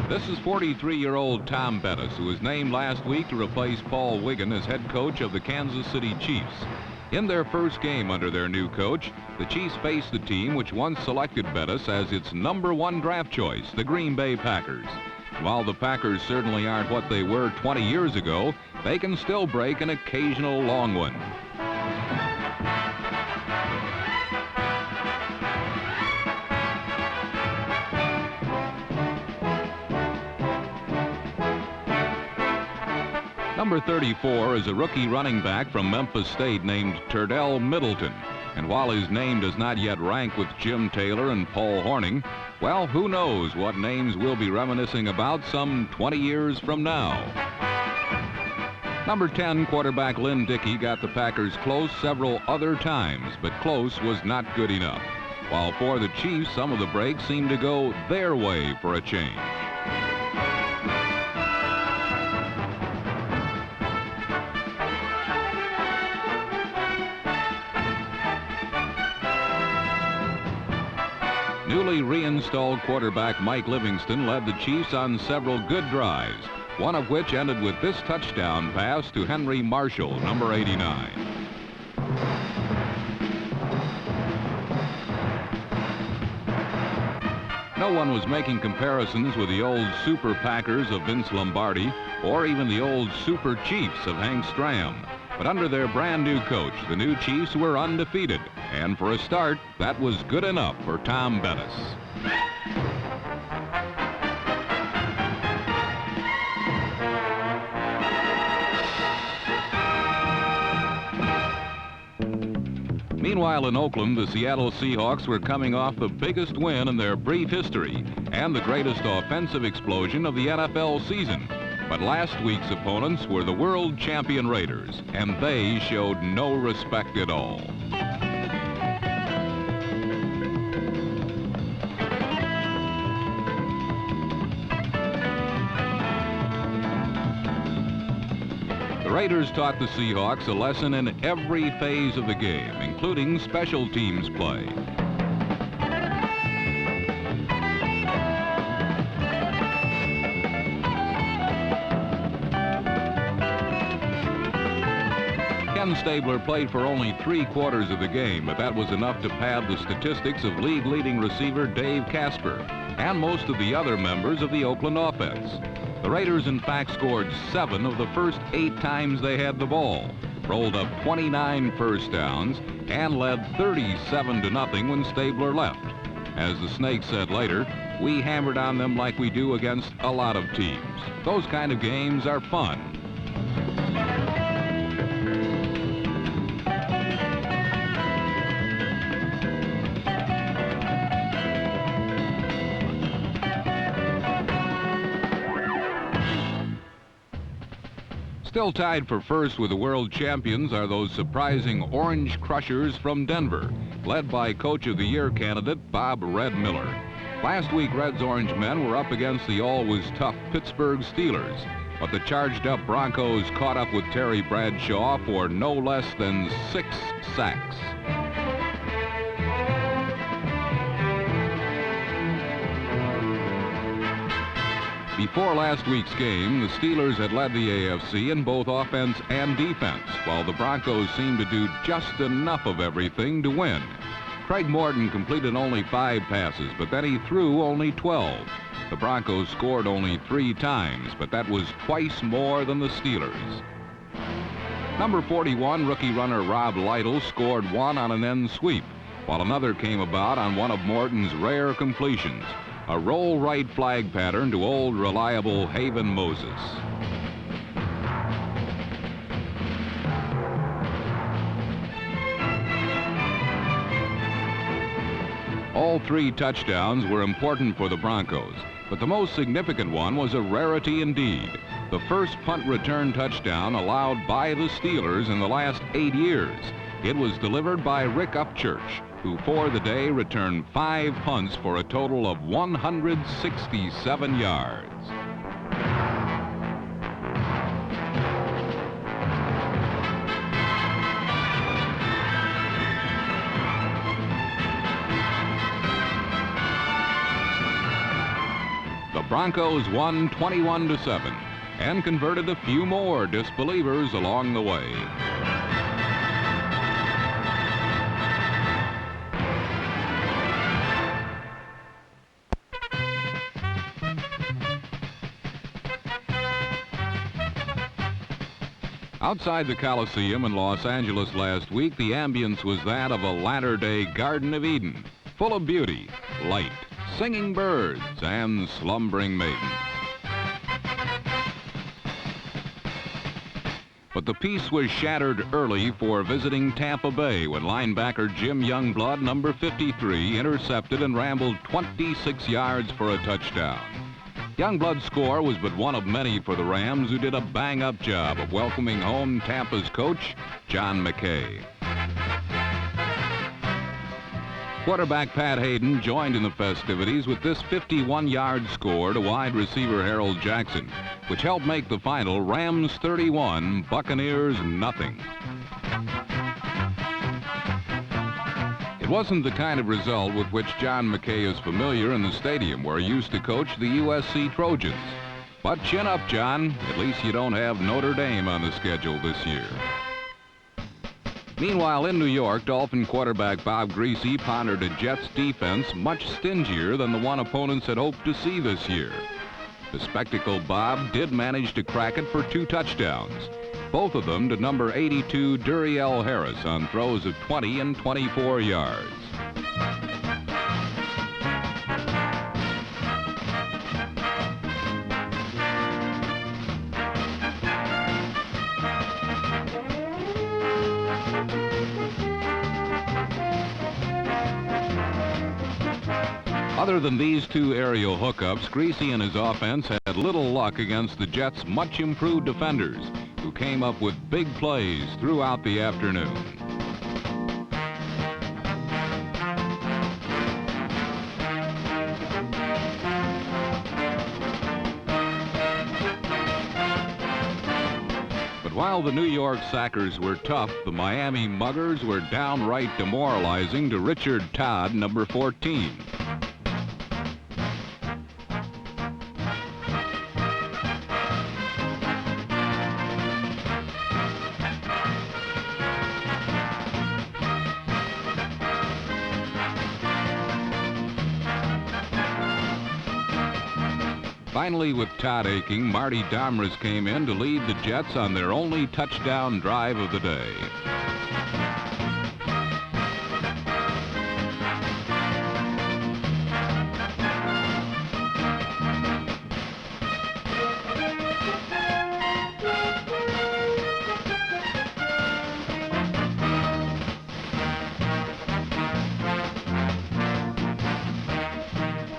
This is 43-year-old Tom Bettis, who was named last week to replace Paul Wiggin as head coach of the Kansas City Chiefs. In their first game under their new coach, the Chiefs faced the team which once selected Bettis as its #1 draft choice, the Green Bay Packers. While the Packers certainly aren't what they were 20 years ago, they can still break an occasional long one. Number 34 is a rookie running back from Memphis State named Turdell Middleton. And while his name does not yet rank with Jim Taylor and Paul Hornung, well, who knows what names we'll be reminiscing about some 20 years from now. Number 10, quarterback Lynn Dickey got the Packers close several other times, but close was not good enough. While for the Chiefs, some of the breaks seemed to go their way for a change. Newly reinstalled quarterback Mike Livingston led the Chiefs on several good drives, one of which ended with this touchdown pass to Henry Marshall, number 89. No one was making comparisons with the old Super Packers of Vince Lombardi or even the old Super Chiefs of Hank Stram. But under their brand new coach, the new Chiefs were undefeated. And for a start, that was good enough for Tom Bettis. Meanwhile, in Oakland, the Seattle Seahawks were coming off the biggest win in their brief history and the greatest offensive explosion of the NFL season. But last week's opponents were the world champion Raiders, and they showed no respect at all. The Raiders taught the Seahawks a lesson in every phase of the game, including special teams play. Ken Stabler played for only 3/4 of the game, but that was enough to pad the statistics of league-leading receiver Dave Casper and most of the other members of the Oakland offense. The Raiders, in fact, scored 7 of the first 8 times they had the ball, rolled up 29 first downs, and led 37-0 when Stabler left. As the Snakes said later, we hammered on them like we do against a lot of teams. Those kind of games are fun. Still tied for first with the world champions are those surprising Orange Crushers from Denver, led by Coach of the Year candidate Bob Red Miller. Last week, Red's Orange men were up against the always tough Pittsburgh Steelers, but the charged-up Broncos caught up with Terry Bradshaw for no less than 6 sacks. Before last week's game, the Steelers had led the AFC in both offense and defense, while the Broncos seemed to do just enough of everything to win. Craig Morton completed only 5 passes, but then he threw only 12. The Broncos scored only 3 times, but that was twice more than the Steelers. Number 41, rookie runner Rob Lytle scored 1 on an end sweep, while another came about on one of Morton's rare completions. A roll right flag pattern to old reliable Haven Moses. All 3 touchdowns were important for the Broncos, but the most significant one was a rarity indeed. The first punt return touchdown allowed by the Steelers in the last 8 years. It was delivered by Rick Upchurch, who for the day returned 5 punts for a total of 167 yards. The Broncos won 21-7 and converted a few more disbelievers along the way. Outside the Coliseum in Los Angeles last week, the ambience was that of a latter-day Garden of Eden, full of beauty, light, singing birds, and slumbering maidens. But the peace was shattered early for visiting Tampa Bay when linebacker Jim Youngblood, number 53, intercepted and rambled 26 yards for a touchdown. Youngblood's score was but one of many for the Rams, who did a bang-up job of welcoming home Tampa's coach, John McKay. Quarterback Pat Hayden joined in the festivities with this 51-yard score to wide receiver Harold Jackson, which helped make the final Rams 31, Buccaneers nothing. It wasn't the kind of result with which John McKay is familiar in the stadium where he used to coach the USC Trojans. But chin up, John. At least you don't have Notre Dame on the schedule this year. Meanwhile, in New York, Dolphin quarterback Bob Griese pondered a Jets defense much stingier than the one opponents had hoped to see this year. The spectacled Bob did manage to crack it for 2 touchdowns, both of them to number 82 Duriel Harris on throws of 20 and 24 yards. Other than these 2 aerial hookups, Griese and his offense had little luck against the Jets' much improved defenders, who came up with big plays throughout the afternoon. But while the New York Sackers were tough, the Miami Muggers were downright demoralizing to Richard Todd, number 14. Finally, with Todd aching, Marty Domres came in to lead the Jets on their only touchdown drive of the day.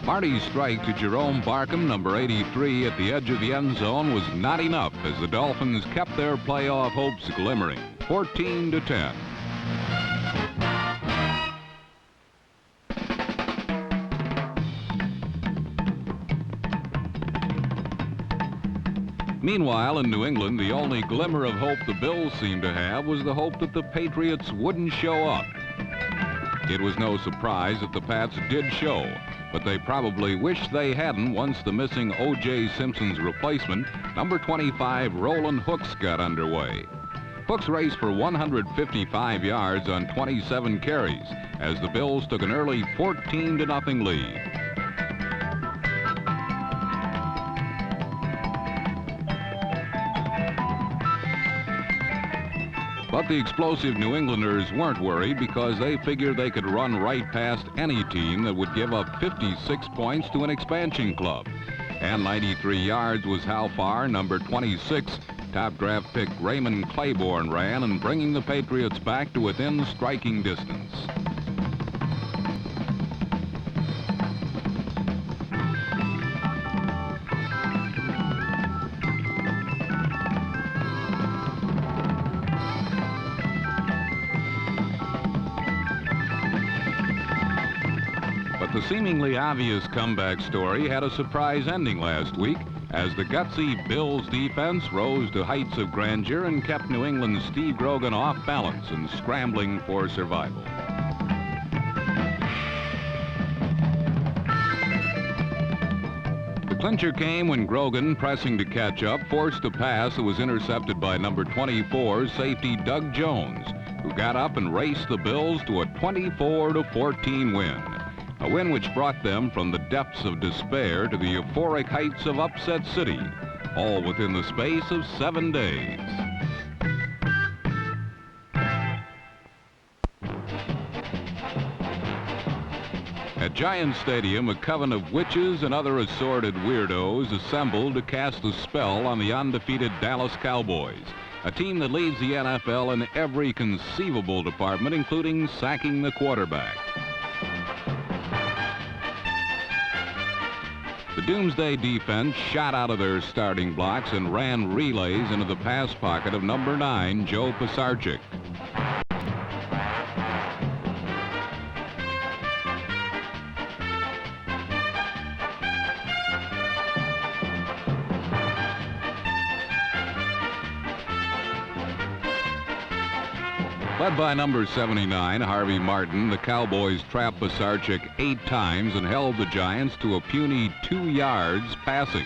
Marty's strike to Jerome Barkham, number 83, at the edge of the end zone was not enough as the Dolphins kept their playoff hopes glimmering, 14-10. Meanwhile, in New England, the only glimmer of hope the Bills seemed to have was the hope that the Patriots wouldn't show up. It was no surprise that the Pats did show, but they probably wished they hadn't once the missing O.J. Simpson's replacement, number 25, Roland Hooks, got underway. Hooks raced for 155 yards on 27 carries as the Bills took an early 14-0 lead. But the explosive New Englanders weren't worried because they figured they could run right past any team that would give up 56 points to an expansion club. And 93 yards was how far number 26, top draft pick Raymond Claiborne ran, and bringing the Patriots back to within striking distance. The seemingly obvious comeback story had a surprise ending last week as the gutsy Bills defense rose to heights of grandeur and kept New England's Steve Grogan off balance and scrambling for survival. The clincher came when Grogan, pressing to catch up, forced a pass that was intercepted by number 24 safety Doug Jones, who got up and raced the Bills to a 24-14 win. A win which brought them from the depths of despair to the euphoric heights of Upset City, all within the space of 7 days. At Giant Stadium, a coven of witches and other assorted weirdos assembled to cast a spell on the undefeated Dallas Cowboys, a team that leads the NFL in every conceivable department, including sacking the quarterback. The Doomsday defense shot out of their starting blocks and ran relays into the pass pocket of number 9, Joe Pisarcik. Led by number 79, Harvey Martin, the Cowboys trapped Pisarcik 8 times and held the Giants to a puny 2 yards passing.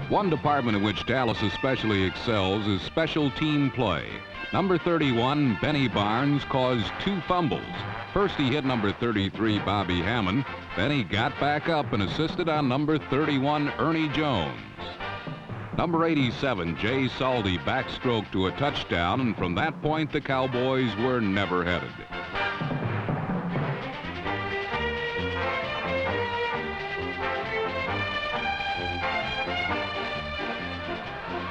One department in which Dallas especially excels is special team play. Number 31, Benny Barnes, caused 2 fumbles. First, he hit number 33, Bobby Hammond. Then he got back up and assisted on number 31, Ernie Jones. Number 87, Jay Saldi, backstroked to a touchdown, and from that point, the Cowboys were never headed.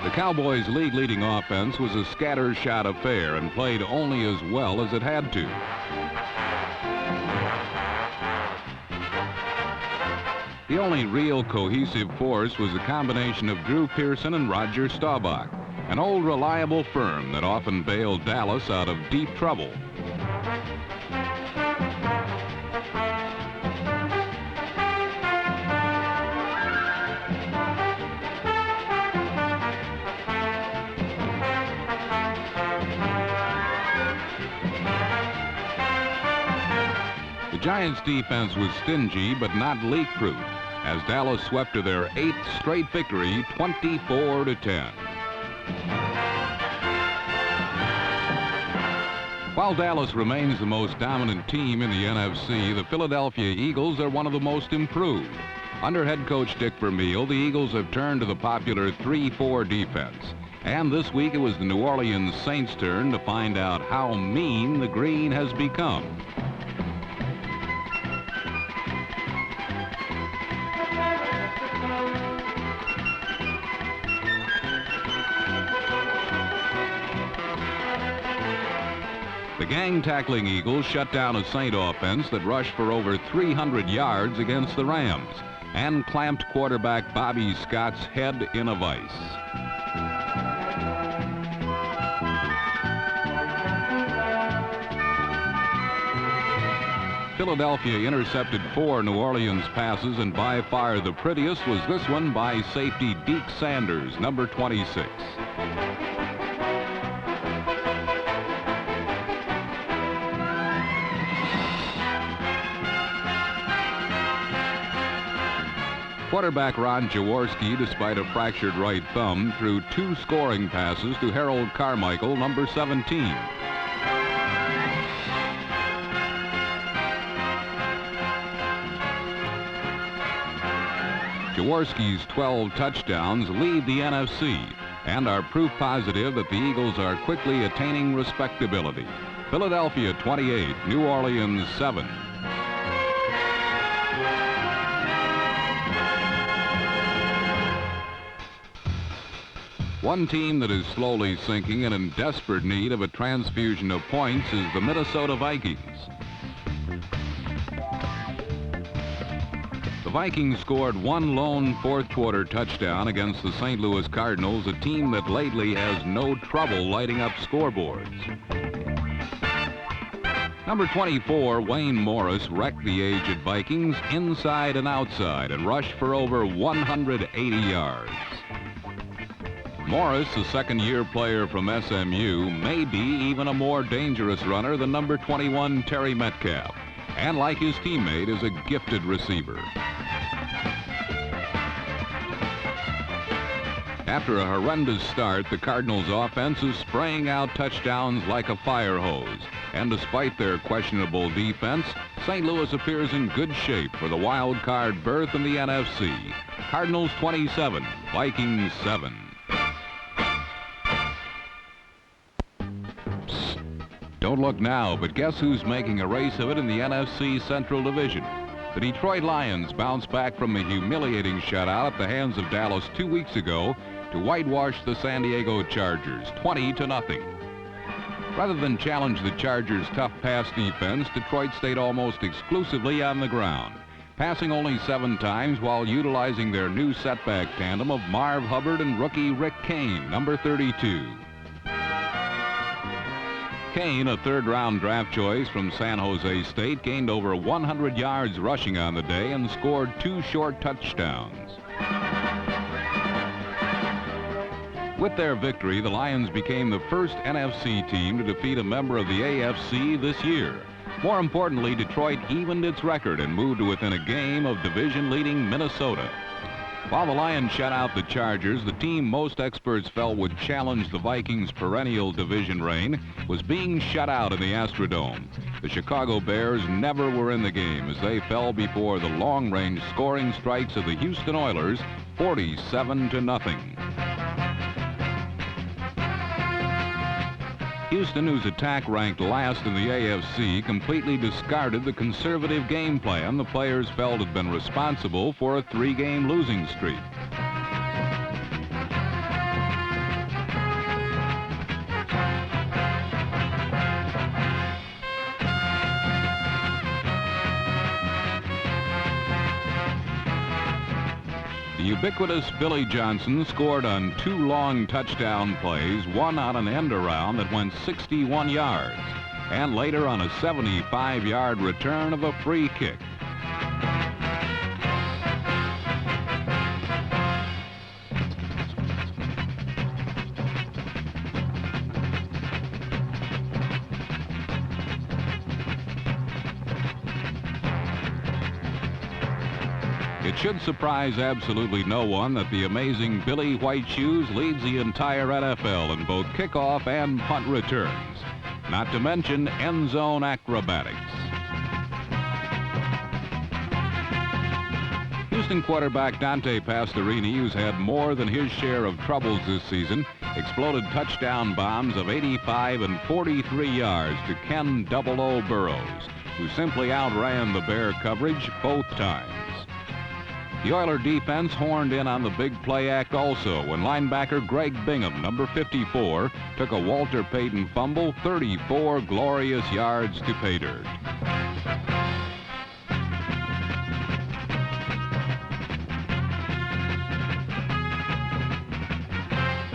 The Cowboys' league-leading offense was a scattershot affair and played only as well as it had to. The only real cohesive force was the combination of Drew Pearson and Roger Staubach, an old reliable firm that often bailed Dallas out of deep trouble. The Giants' defense was stingy but not leak-proof, as Dallas swept to their 8th straight victory, 24-10. While Dallas remains the most dominant team in the NFC, the Philadelphia Eagles are one of the most improved. Under head coach Dick Vermeil, the Eagles have turned to the popular 3-4 defense. And this week it was the New Orleans Saints' turn to find out how mean the green has become. The gang-tackling Eagles shut down a Saint offense that rushed for over 300 yards against the Rams and clamped quarterback Bobby Scott's head in a vice. Philadelphia intercepted 4 New Orleans passes, and by far the prettiest was this one by safety Deke Sanders, number 26. Quarterback Ron Jaworski, despite a fractured right thumb, threw 2 scoring passes to Harold Carmichael, number 17. Jaworski's 12 touchdowns lead the NFC and are proof positive that the Eagles are quickly attaining respectability. Philadelphia 28, New Orleans 7. One team that is slowly sinking and in desperate need of a transfusion of points is the Minnesota Vikings. The Vikings scored 1 lone fourth-quarter touchdown against the St. Louis Cardinals, a team that lately has no trouble lighting up scoreboards. Number 24, Wayne Morris, wrecked the aged Vikings inside and outside and rushed for over 180 yards. Morris, a second-year player from SMU, may be even a more dangerous runner than number 21, Terry Metcalf, and like his teammate, is a gifted receiver. After a horrendous start, the Cardinals' offense is spraying out touchdowns like a fire hose. And despite their questionable defense, St. Louis appears in good shape for the wild card berth in the NFC. Cardinals 27, Vikings 7. Don't look now, but guess who's making a race of it in the NFC Central Division? The Detroit Lions bounced back from a humiliating shutout at the hands of Dallas 2 weeks ago to whitewash the San Diego Chargers 20-0. Rather than challenge the Chargers' tough pass defense, Detroit stayed almost exclusively on the ground, passing only 7 times while utilizing their new setback tandem of Marv Hubbard and rookie Rick Kane, number 32. Kane, a third-round draft choice from San Jose State, gained over 100 yards rushing on the day and scored 2 short touchdowns. With their victory, the Lions became the first NFC team to defeat a member of the AFC this year. More importantly, Detroit evened its record and moved to within a game of division-leading Minnesota. While the Lions shut out the Chargers, the team most experts felt would challenge the Vikings' perennial division reign was being shut out in the Astrodome. The Chicago Bears never were in the game as they fell before the long-range scoring strikes of the Houston Oilers, 47-0. Houston, whose attack ranked last in the AFC, completely discarded the conservative game plan the players felt had been responsible for a 3-game losing streak. The ubiquitous Billy Johnson scored on 2 long touchdown plays, one on an end around that went 61 yards, and later on a 75-yard return of a free kick. It should surprise absolutely no one that the amazing Billy White Shoes leads the entire NFL in both kickoff and punt returns, not to mention end zone acrobatics. Houston quarterback Dante Pastorini, who's had more than his share of troubles this season, exploded touchdown bombs of 85 and 43 yards to Ken "Double-O" Burrows, who simply outran the Bear coverage both times. The Oiler defense horned in on the big play act also when linebacker Greg Bingham, number 54, took a Walter Payton fumble 34 glorious yards to pay dirt.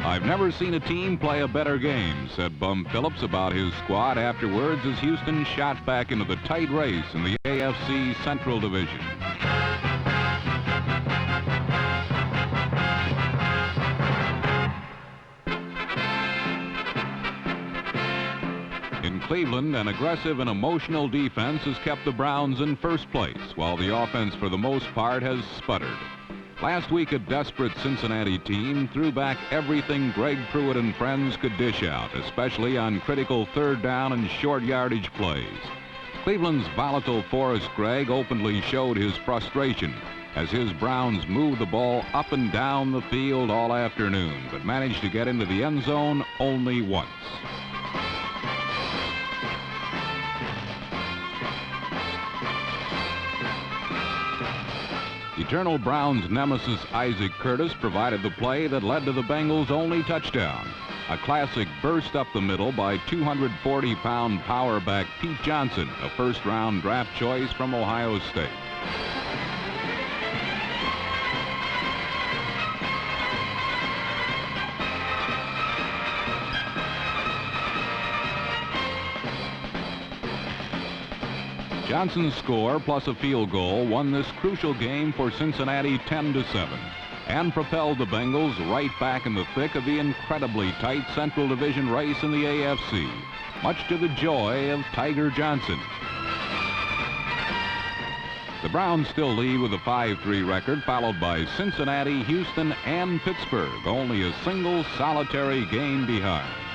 "I've never seen a team play a better game," said Bum Phillips about his squad afterwards as Houston shot back into the tight race in the AFC Central Division. In Cleveland, an aggressive and emotional defense has kept the Browns in first place, while the offense for the most part has sputtered. Last week, a desperate Cincinnati team threw back everything Greg Pruitt and friends could dish out, especially on critical third down and short yardage plays. Cleveland's volatile Forrest Gregg openly showed his frustration as his Browns moved the ball up and down the field all afternoon, but managed to get into the end zone only once. Eternal Browns nemesis Isaac Curtis provided the play that led to the Bengals' only touchdown. A classic burst up the middle by 240-pound power back Pete Johnson, a first-round draft choice from Ohio State. Johnson's score plus a field goal won this crucial game for Cincinnati 10-7 and propelled the Bengals right back in the thick of the incredibly tight Central Division race in the AFC, much to the joy of Tiger Johnson. The Browns still lead with a 5-3 record, followed by Cincinnati, Houston, and Pittsburgh, only a single solitary game behind.